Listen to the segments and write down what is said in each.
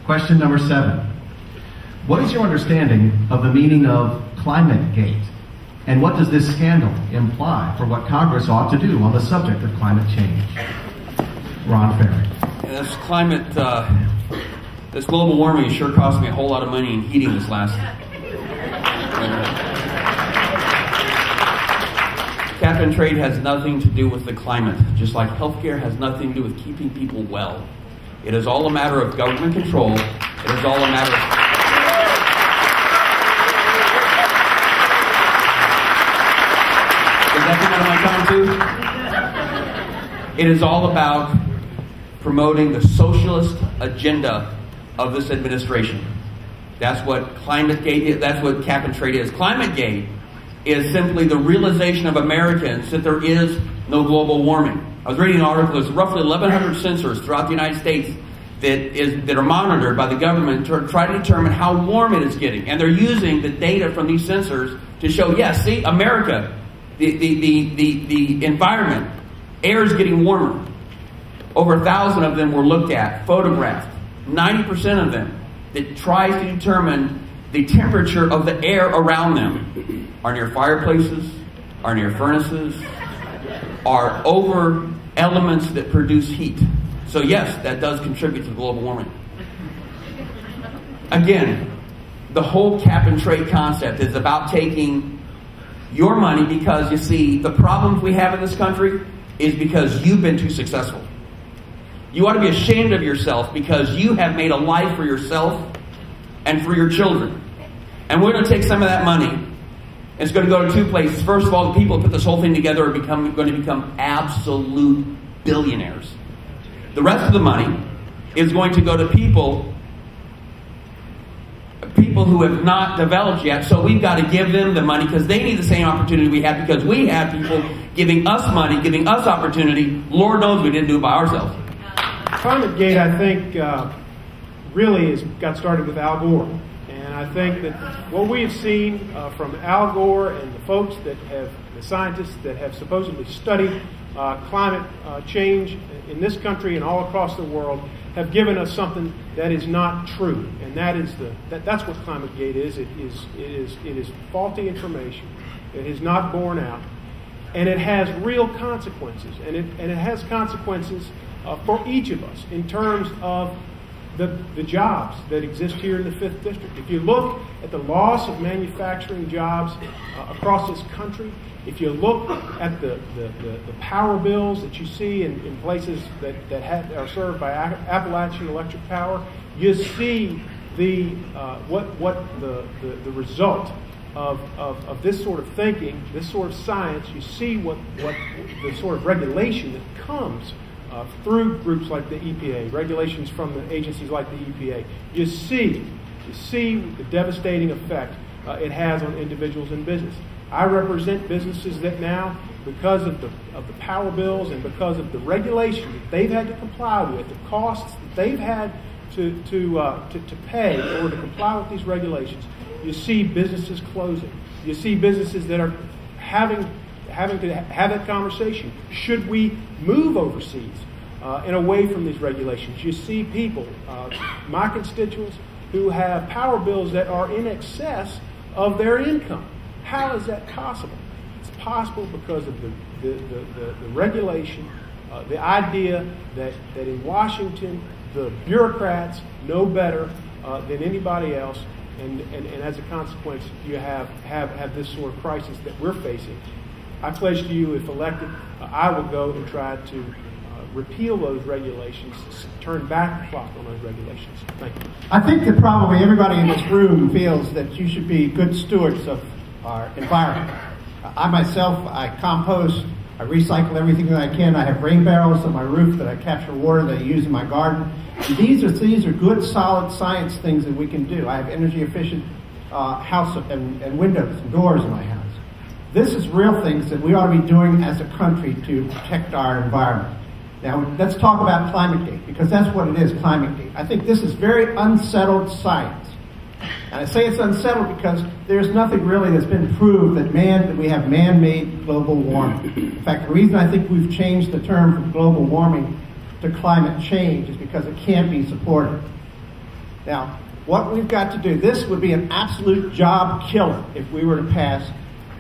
Question number 7. What is your understanding of the meaning of climate gate? And what does this scandal imply for what Congress ought to do on the subject of climate change? Ron Ferrin. This global warming sure cost me a whole lot of money in heating this last winter. Cap and trade has nothing to do with the climate, just like healthcare has nothing to do with keeping people well. It is all a matter of government control. It is all a matter of... Is that the one am I coming to? It is all about promoting the socialist agenda of this administration. That's what climate gate is. That's what cap and trade is. Climate gate is simply the realization of Americans that there is no global warming. I was reading an article. There's roughly 1,100 sensors throughout the United States that are monitored by the government to try to determine how warm it is getting. And they're using the data from these sensors to show, yes, see, America, the environment, air is getting warmer. Over 1,000 of them were looked at, photographed. 90% of them that tries to determine the temperature of the air around them are near fireplaces, are near furnaces, are over elements that produce heat. So yes, that does contribute to global warming. Again, the whole cap and trade concept is about taking your money because, you see, the problems we have in this country is because you've been too successful. You ought to be ashamed of yourself because you have made a life for yourself and for your children. And we're going to take some of that money and it's going to go to two places. First of all, the people who put this whole thing together are going to become absolute billionaires. The rest of the money is going to go to people who have not developed yet. So we've got to give them the money because they need the same opportunity we have, because we have people giving us money, giving us opportunity. Lord knows we didn't do it by ourselves. ClimateGate, I think, really got started with Al Gore. And I think that what we have seen from Al Gore and the folks the scientists that have supposedly studied climate change in this country and all across the world have given us something that is not true. And that's what ClimateGate is. It is faulty information. It is not borne out. And it has real consequences. And it has consequences for each of us in terms of the jobs that exist here in the 5th District. If you look at the loss of manufacturing jobs across this country, if you look at the power bills that you see in places that are served by Appalachian Electric Power, you see the result of this sort of thinking, this sort of science. You see what the sort of regulation that comes through groups like the EPA, regulations from the agencies like the EPA. You see the devastating effect it has on individuals and business. I represent businesses that now, because of the power bills and because of the regulation that they've had to comply with, the costs that they've had to pay in order to comply with these regulations, you see businesses closing. You see businesses that are having to have that conversation. Should we move overseas and away from these regulations? You see people, my constituents, who have power bills that are in excess of their income. How is that possible? It's possible because of the regulation, the idea that in Washington the bureaucrats know better than anybody else, and as a consequence you have this sort of crisis that we're facing. I pledge to you, if elected, I will go and try to repeal those regulations, turn back the clock on those regulations. Thank you. I think that probably everybody in this room feels that you should be good stewards of our environment. I myself, I compost, I recycle everything that I can. I have rain barrels on my roof that I capture water that I use in my garden. And these are good, solid science things that we can do. I have energy efficient house and windows and doors in my house. This is real things that we ought to be doing as a country to protect our environment. Now, let's talk about ClimateGate, because that's what it is, ClimateGate. I think this is very unsettled science. And I say it's unsettled because there's nothing really that's been proved that we have man-made global warming. In fact, the reason I think we've changed the term from global warming to climate change is because it can't be supported. Now, what we've got to do, this would be an absolute job killer if we were to pass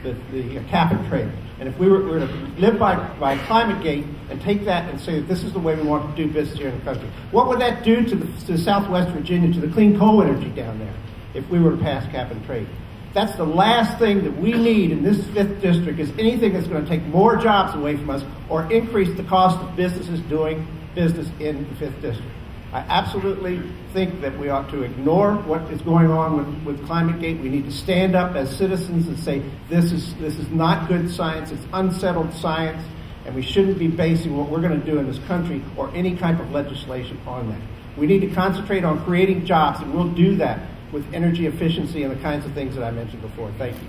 the cap and trade. And if we were to live by climate gate and take that and say that this is the way we want to do business here in the country, what would that do to Southwest Virginia, to the clean coal energy down there, if we were to pass cap and trade? That's the last thing that we need in this 5th district, is anything that's going to take more jobs away from us or increase the cost of businesses doing business in the 5th district. I absolutely think that we ought to ignore what is going on with ClimateGate. We need to stand up as citizens and say this is not good science, it's unsettled science, and we shouldn't be basing what we're going to do in this country or any type of legislation on that. We need to concentrate on creating jobs, and we'll do that with energy efficiency and the kinds of things that I mentioned before. Thank you.